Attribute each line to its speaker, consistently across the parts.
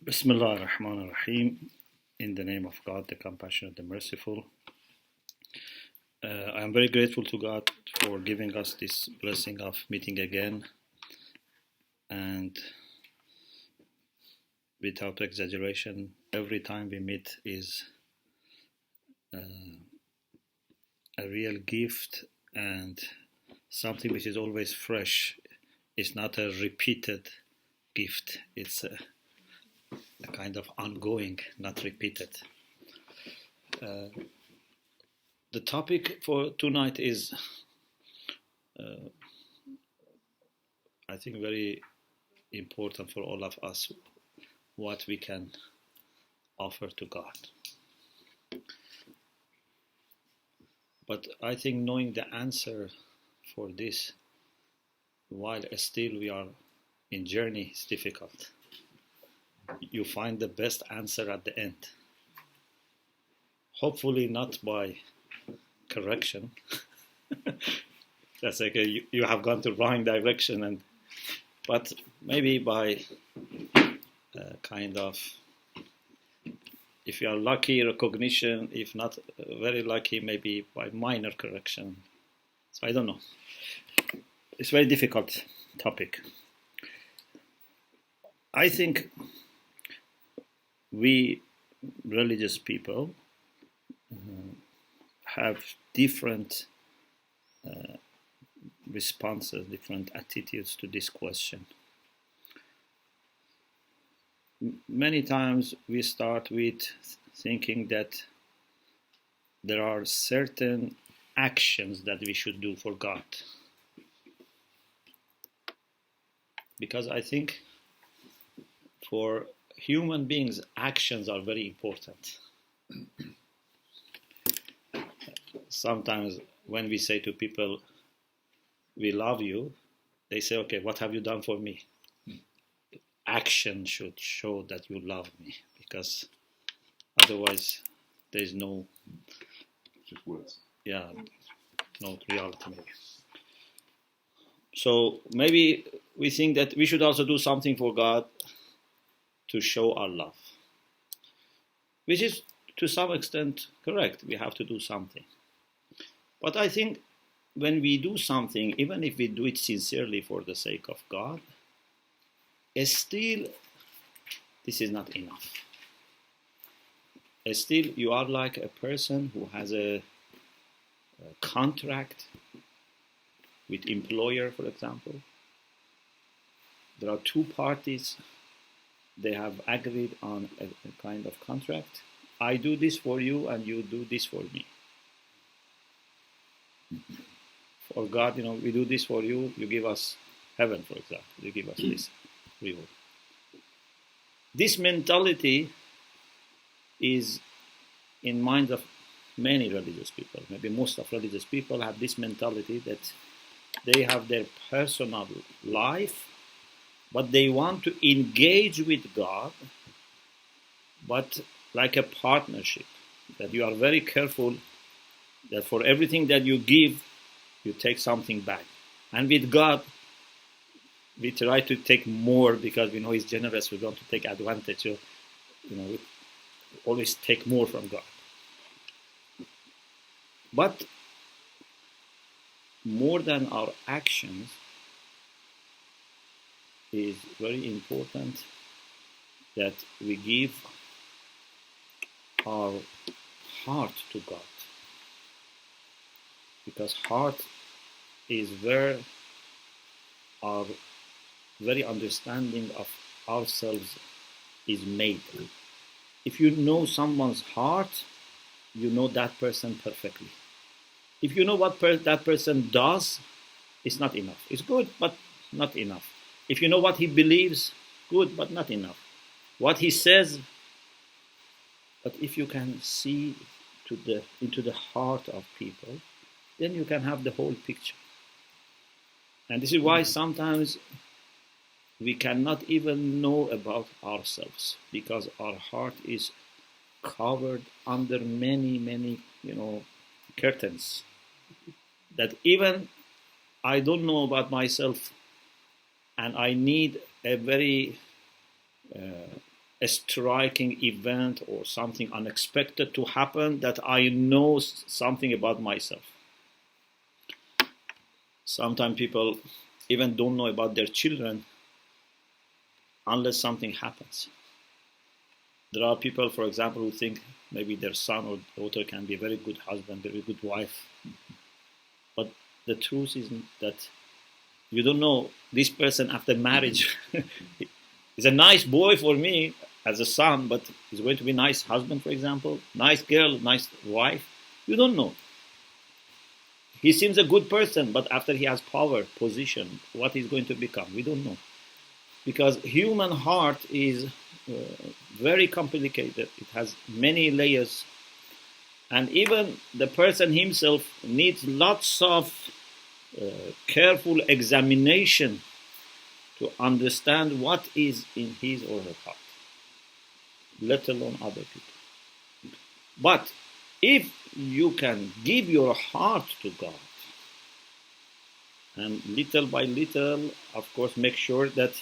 Speaker 1: Bismillah ar-Rahman ar-Rahim. In the name of God, the Compassionate, the Merciful. I am very grateful to God for giving us this blessing of meeting again. And without exaggeration, every time we meet is a real gift and something which is always fresh. It's not a repeated gift. It's a kind of ongoing, not repeated. The topic for tonight is, I think, very important for all of us, what we can offer to God. But I think knowing the answer for this, while still we are in journey, is difficult. You find the best answer at the end. Hopefully not by correction. That's like you have gone to wrong direction, but maybe by kind of, if you are lucky, recognition. If not very lucky, maybe by minor correction. So I don't know. It's a very difficult topic. I think we religious people have different responses, different attitudes to this question. Many times we start with thinking that there are certain actions that we should do for God. Because I think for human beings, actions are very important. Sometimes when we say to people, we love you, they say, okay, what have you done for me? Action should show that you love me, because otherwise there's no...
Speaker 2: Just words.
Speaker 1: Yeah, no reality maybe. So maybe we think that we should also do something for God to show our love, which is to some extent correct. We have to do something. But I think when we do something, even if we do it sincerely for the sake of God, still this is not enough. Still you are like a person who has a contract with employer, for example. There are two parties. They have agreed on a kind of contract. I do this for you and you do this for me. For God, we do this for you, you give us heaven, for example. You give us this reward. This mentality is in minds of many religious people. Maybe most of religious people have this mentality that they have their personal life, but they want to engage with God, but like a partnership, that you are very careful that for everything that you give, you take something back. And with God, we try to take more because we know He's generous. We don't want to take advantage. We always take more from God. But more than our actions, is very important that we give our heart to God. Because heart is where our very understanding of ourselves is made. If you know someone's heart, you know that person perfectly. If you know what that person does, it's not enough. It's good, but not enough. If you know what he believes, good, but not enough. What he says, but if you can see into the heart of people, then you can have the whole picture. And this is why sometimes we cannot even know about ourselves, because our heart is covered under many, many, curtains. That even I don't know about myself, and I need a very a striking event or something unexpected to happen that I know something about myself. Sometimes people even don't know about their children unless something happens. There are people, for example, who think maybe their son or daughter can be a very good husband, very good wife. But the truth is that you don't know this person after marriage. He's a nice boy for me as a son, but he's going to be a nice husband, for example, nice girl, nice wife. You don't know. He seems a good person, but after he has power, position, what he's going to become, we don't know. Because human heart is very complicated. It has many layers. And even the person himself needs lots of careful examination to understand what is in his or her heart, let alone other people. But if you can give your heart to God, and little by little, of course, make sure that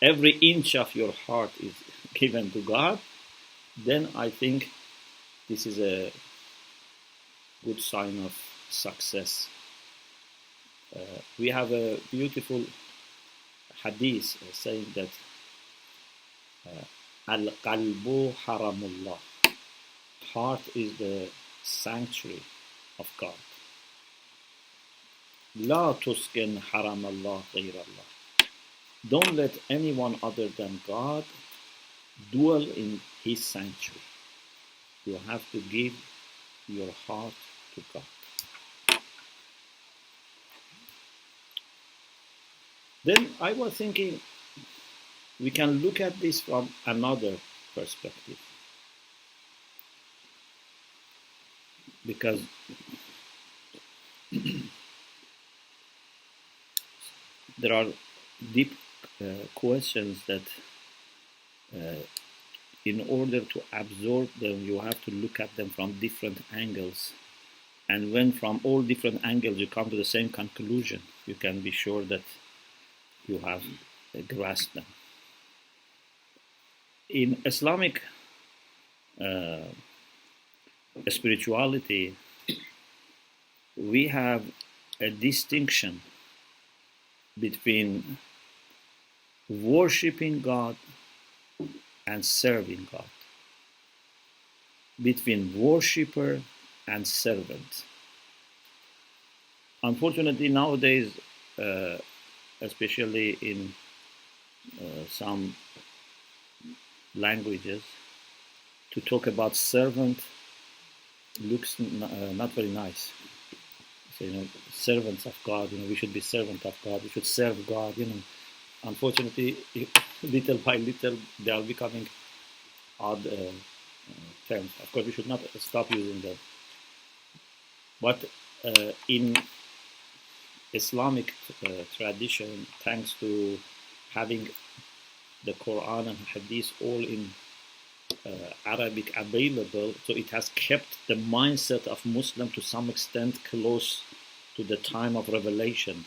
Speaker 1: every inch of your heart is given to God, then I think this is a good sign of success. We have a beautiful hadith saying that al-qalbu haramullah, heart is the sanctuary of God. La tuskin haramallah ghayrallah. Don't let anyone other than God dwell in his sanctuary. You have to give your heart to God. Then I was thinking we can look at this from another perspective. Because there are deep questions that in order to absorb them, you have to look at them from different angles. And when from all different angles you come to the same conclusion, you can be sure that you have grasped them. In Islamic spirituality, we have a distinction between worshiping God and serving God, between worshipper and servant. Unfortunately, nowadays, especially in some languages, to talk about servant looks not very nice. So, servants of God, we should be servant of God, we should serve God, Unfortunately, little by little, they are becoming odd terms. Of course, we should not stop using them. But in Islamic tradition, thanks to having the Quran and Hadith all in Arabic available, so it has kept the mindset of Muslim to some extent close to the time of revelation.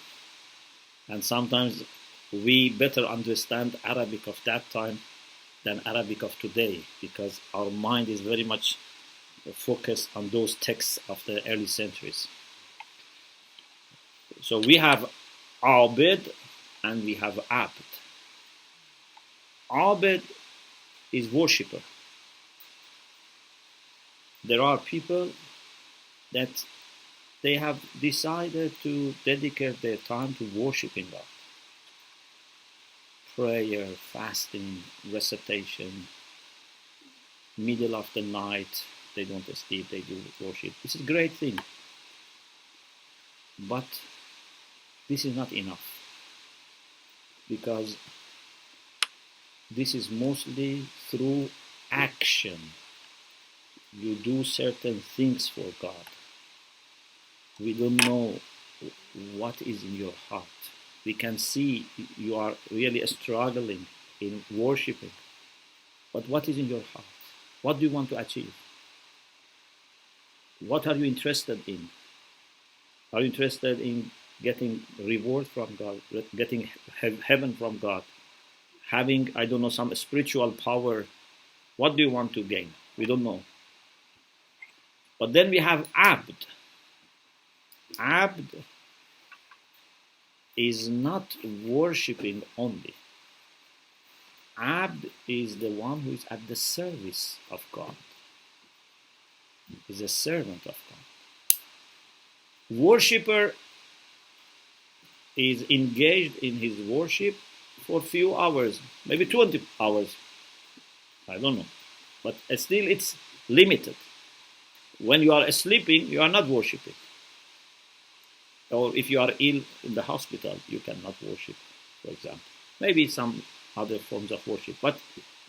Speaker 1: And sometimes we better understand Arabic of that time than Arabic of today, because our mind is very much focused on those texts of the early centuries. So we have Abid and we have Abd. Abid is worshipper. There are people that they have decided to dedicate their time to worshiping God. Prayer, fasting, recitation, middle of the night, they don't sleep, they do worship. This is a great thing. But this is not enough, because this is mostly through action. You do certain things for God. We don't know what is in your heart. We can see you are really struggling in worshiping. But what is in your heart? What do you want to achieve? What are you interested in? Are you interested in getting reward from God, getting heaven from God, having, some spiritual power What do you want to gain? We don't know. But then we have abd. Abd is not worshipping only. Abd is the one who is at the service of God. Is a servant of God. Worshipper is engaged in his worship for a few hours, maybe 20 hours. I don't know. But still it's limited. When you are sleeping, you are not worshiping. Or if you are ill in the hospital, you cannot worship, for example. Maybe some other forms of worship. But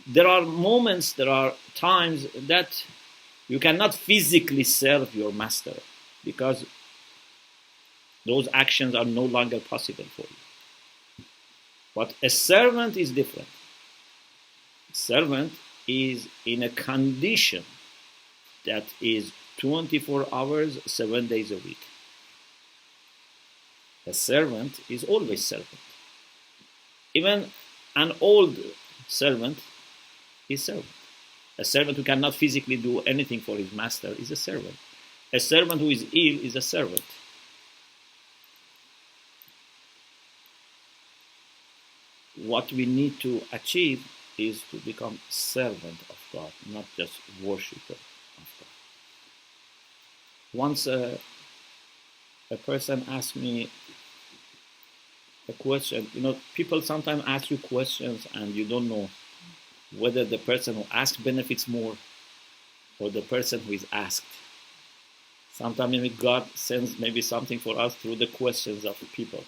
Speaker 1: there are moments, there are times that you cannot physically serve your master because those actions are no longer possible for you. But a servant is different. A servant is in a condition that is 24 hours, 7 days a week. A servant is always servant. Even an old servant is servant. A servant who cannot physically do anything for his master is a servant. A servant who is ill is a servant. What we need to achieve is to become servant of God, not just worshipper of God. Once a person asked me a question. People sometimes ask you questions and you don't know whether the person who asked benefits more or the person who is asked. Sometimes maybe God sends maybe something for us through the questions of people.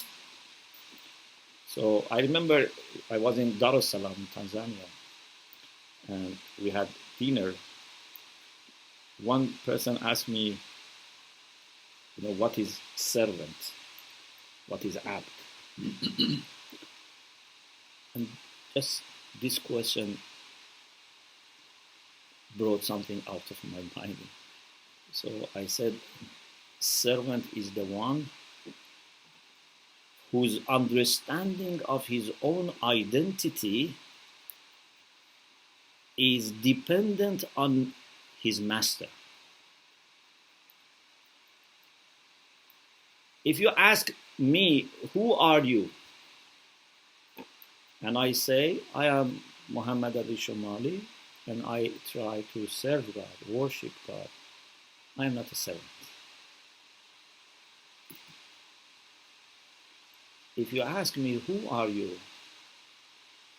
Speaker 1: So I remember I was in Dar es Salaam, Tanzania, and we had dinner. One person asked me, what is servant? What is abd? And just this question brought something out of my mind. So I said, servant is the one whose understanding of his own identity is dependent on his master. If you ask me, who are you? And I say, I am Muhammad Ali Shomali, and I try to serve God, worship God. I am not a servant. If you ask me, who are you?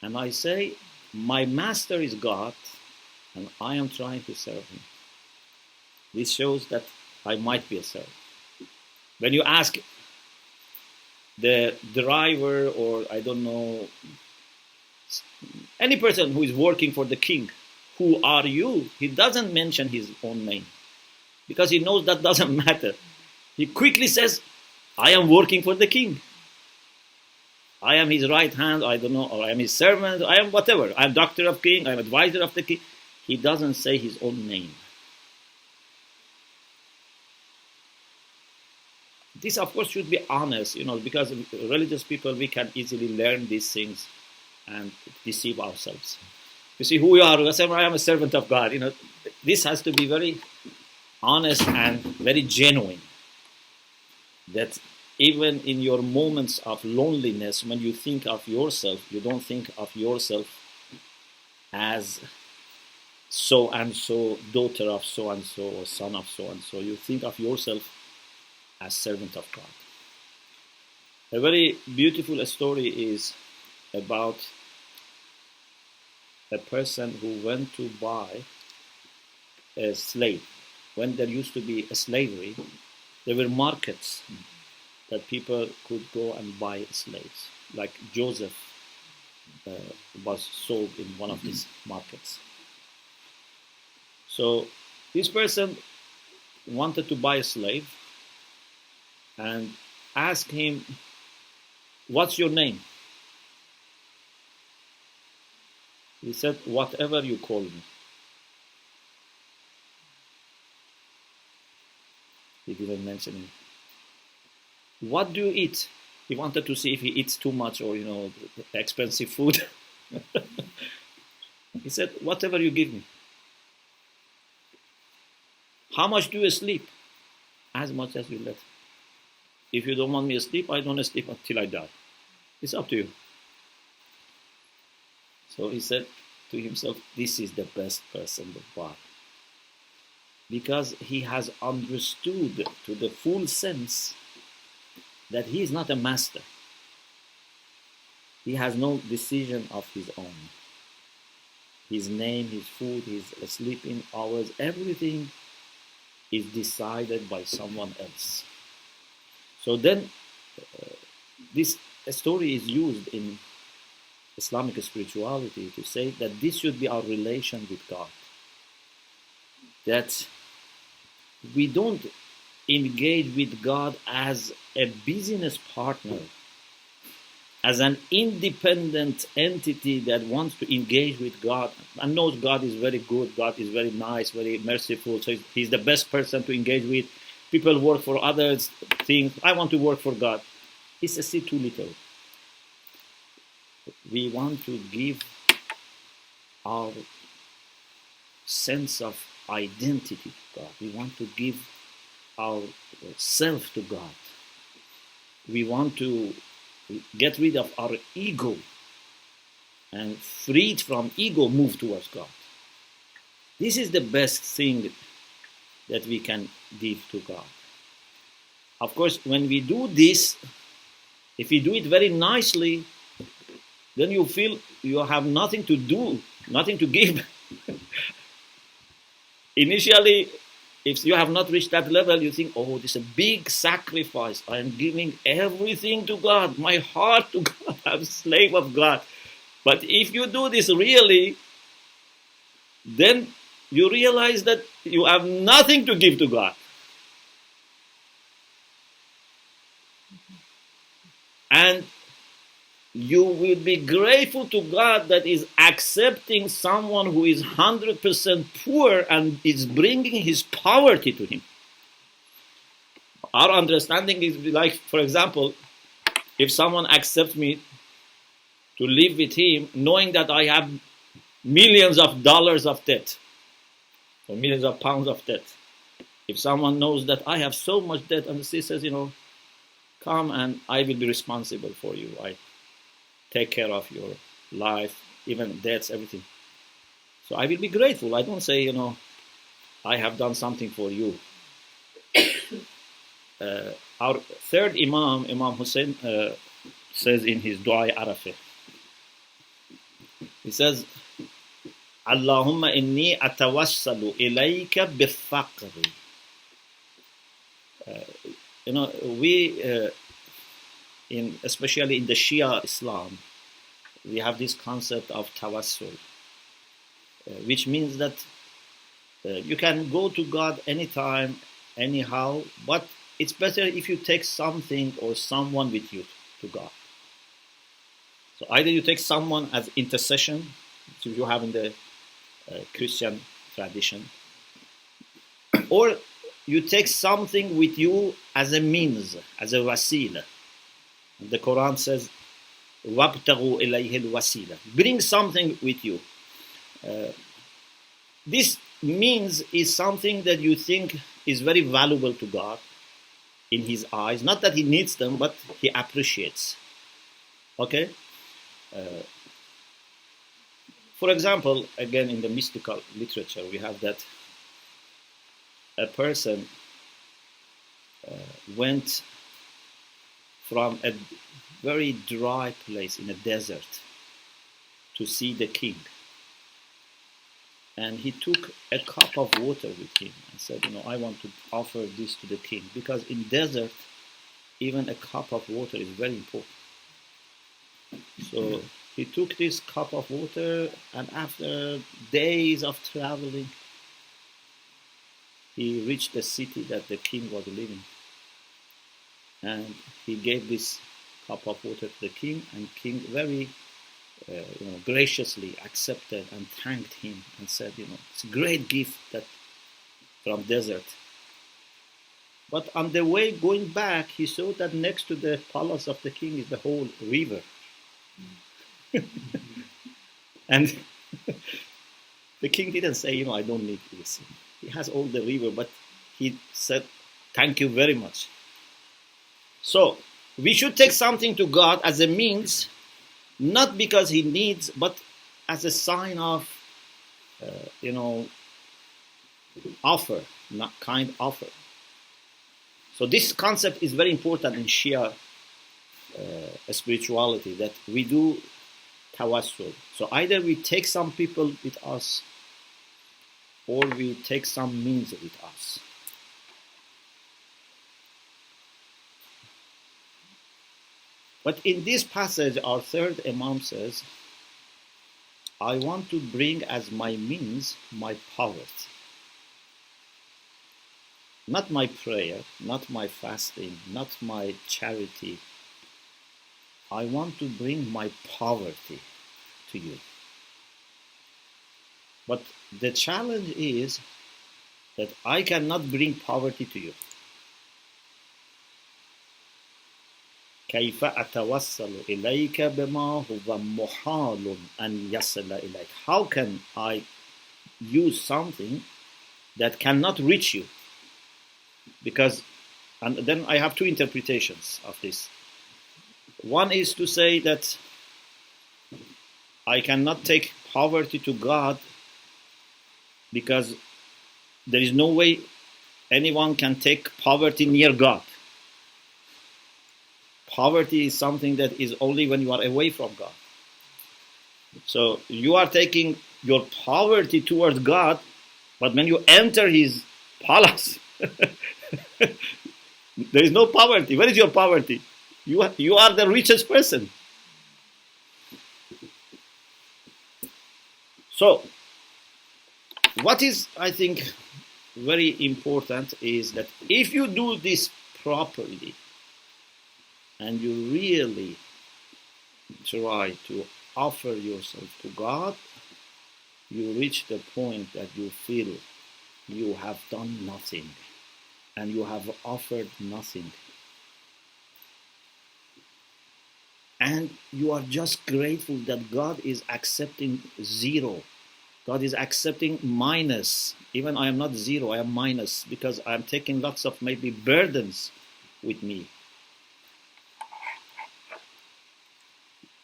Speaker 1: And I say, my master is God, and I am trying to serve him. This shows that I might be a servant. When you ask the driver or I don't know, any person who is working for the king, who are you? He doesn't mention his own name because he knows that doesn't matter. He quickly says, I am working for the king. I am his right hand, I don't know, or I am his servant, I am whatever. I am doctor of king, I am advisor of the king. He doesn't say his own name. This, of course, should be honest, because religious people, we can easily learn these things and deceive ourselves. You see, who we are, I am a servant of God. This has to be very honest and very genuine. That even in your moments of loneliness, when you think of yourself, you don't think of yourself as so-and-so, daughter of so-and-so, or son of so-and-so. You think of yourself as servant of God. A very beautiful story is about a person who went to buy a slave. When there used to be a slavery, there were markets that people could go and buy slaves. Like Joseph was sold in one of these markets. So this person wanted to buy a slave and asked him, what's your name? He said, whatever you call me. He didn't mention it. What do you eat? He wanted to see if he eats too much or, expensive food. He said, whatever you give me. How much do you sleep? As much as you let. If you don't want me to sleep, I don't sleep until I die. It's up to you. So he said to himself, this is the best person, the God. Because he has understood to the full sense that he is not a master. He has no decision of his own. His name, his food, his sleeping hours, everything is decided by someone else. So then this story is used in Islamic spirituality to say that this should be our relation with God. That we don't engage with God as a business partner, as an independent entity that wants to engage with God and knows God is very good, God is very nice, very merciful, so he's the best person to engage with. People work for others, things. I want to work for God. It's a too little. We want to give our sense of identity to God. We want to give our self to God. We want to get rid of our ego and freed from ego move towards God. This is the best thing that we can give to God. Of course, when we do this, if we do it very nicely, then you feel you have nothing to do, nothing to give. Initially, if you have not reached that level, you think, oh, this is a big sacrifice. I am giving everything to God, my heart to God. I'm a slave of God. But if you do this really, then you realize that you have nothing to give to God. And you will be grateful to God that is accepting someone who is 100% poor and is bringing his poverty to him. Our understanding is like, for example, if someone accepts me to live with him, knowing that I have millions of dollars of debt, or millions of pounds of debt. If someone knows that I have so much debt, and he says, come and I will be responsible for you. I take care of your life, even debts, everything. So I will be grateful. I don't say, I have done something for you. Our third Imam, Imam Hussein, says in his Dua Arafah, he says, Allahumma inni atawassalu ilayka bifaqri. We, especially in the Shia Islam, we have this concept of tawassul, which means that you can go to God anytime, anyhow, but it's better if you take something or someone with you to God. So either you take someone as intercession, which you have in the Christian tradition, or you take something with you as a means, as a wasila. The Quran says, وَابْتَغُوا إِلَيْهِ الْوَسِيلَةِ. Bring something with you. This means is something that you think is very valuable to God in His eyes. Not that He needs them, but He appreciates. Okay? For example, again in the mystical literature, we have that a person went from a very dry place in a desert to see the king. And he took a cup of water with him and said, I want to offer this to the king. Because in desert, even a cup of water is very important. So he took this cup of water, and after days of traveling, he reached the city that the king was living. And he gave this cup of water to the king, and king very graciously accepted and thanked him and said, it's a great gift that from desert. But on the way going back, he saw that next to the palace of the king is the whole river. And The king didn't say, I don't need this. He has all the river, but he said, thank you very much. So we should take something to God as a means, not because he needs, but as a sign of, offer, not kind offer. So this concept is very important in Shia spirituality, that we do tawassul. So either we take some people with us, or we take some means with us. But in this passage, our third Imam says, I want to bring as my means my poverty. Not my prayer, not my fasting, not my charity. I want to bring my poverty to you. But the challenge is that I cannot bring poverty to you. كيف أتوصل إليك بما هو محال أن يصل إليك? How can I use something that cannot reach you? Because, and then I have two interpretations of this. One is to say that I cannot take poverty to God because there is no way anyone can take poverty near God. Poverty is something that is only when you are away from God. So you are taking your poverty towards God, but when you enter his palace, there is no poverty. Where is your poverty? You are the richest person. So what is, I think, very important is that if you do this properly and you really try to offer yourself to God, you reach the point that you feel you have done nothing and you have offered nothing. And you are just grateful that God is accepting zero. God is accepting minus. Even I am not zero, I am minus, because I am taking lots of maybe burdens with me.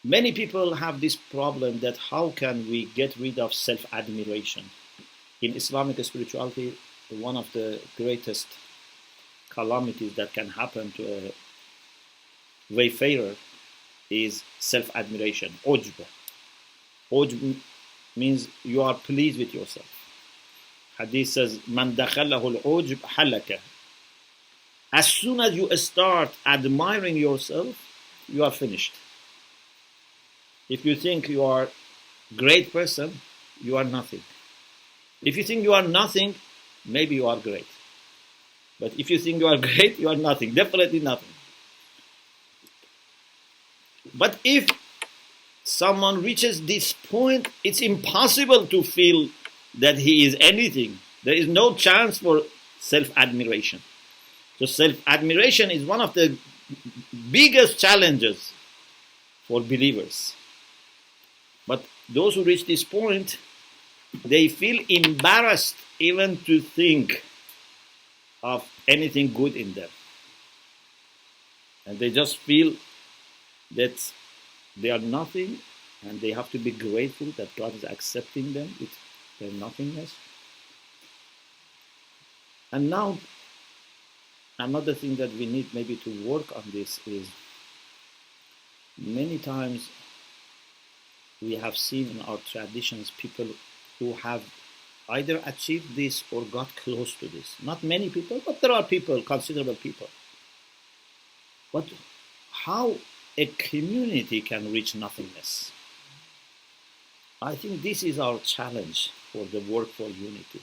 Speaker 1: Many people have this problem that how can we get rid of self-admiration? In Islamic spirituality, one of the greatest calamities that can happen to a wayfarer is self-admiration, ujb. Ujb means you are pleased with yourself. Hadith says, "Man dakhalahu al-ujb halaka." As soon as you start admiring yourself, you are finished. If you think you are a great person, you are nothing. If you think you are nothing, maybe you are great. But if you think you are great, you are nothing. Definitely nothing. But if someone reaches this point, it's impossible to feel that he is anything. There is no chance for self-admiration. So self-admiration is one of the biggest challenges for believers. But those who reach this point, they feel embarrassed even to think of anything good in them. And they just feel that they are nothing, and they have to be grateful that God is accepting them with their nothingness. And now, another thing that we need maybe to work on this is many times we have seen in our traditions people who have either achieved this or got close to this. Not many people, but there are people, considerable people. But how a community can reach nothingness? I think this is our challenge for the work for unity.